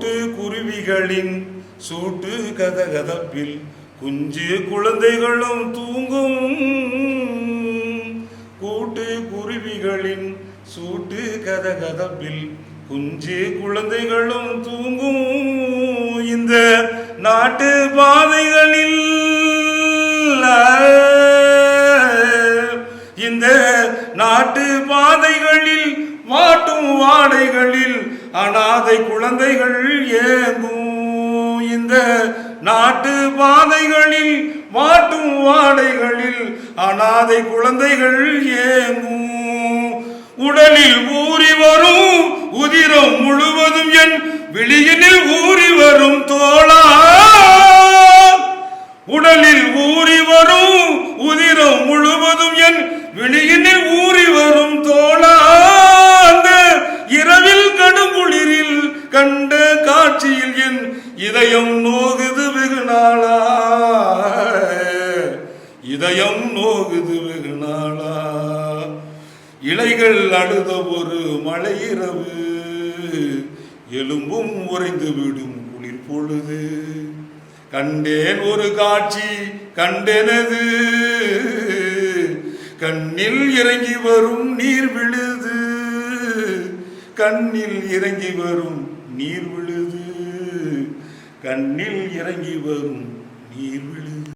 கூட்டு குருவிகளின் சூட்டு கதகதப்பில் குஞ்சு குழந்தைகளும் தூங்கும். கூட்டு குருவிகளின் சூட்டு கதகதப்பில் குஞ்சு குழந்தைகளும் தூங்கும். இந்த நாட்டு பாதைகளில் இந்த நாட்டு பாதைகளில் வாட்டும் வாடைகளில் அனாதை குழந்தைகள் ஏங்கும். இந்த நாட்டு பாதைகளில் வாட்டும் வாடைகளில் அனாதை குழந்தைகள் ஏங்கும். உடலில் ஊறி வரும் உதிரம் முழுவதும் என் விழியினில் ஊறி வரும் தோளா. உடலில் ஊறி வரும் உதிரம் முழுவதும் என் விழியினில் ஊறி வரும் தோளா. அந்த இரவில் கடுங்குளிரில் கண்ட காட்சியில் என் இதயம் நோகுது வெகு நாளா. இதயம் நோகுது வெகு நாளா. இலைகள் அழுத ஒரு மழை இரவு எலும்பும் உறைந்து விடும் குளிர் பொழுது. கண்டேன் ஒரு காட்சி கண்டெனது கண்ணில் இறங்கி வரும் நீர் விழுது. கண்ணில் இறங்கி வரும் நீர் விழுது. கண்ணில் இறங்கி வரும் நீர் விழுது.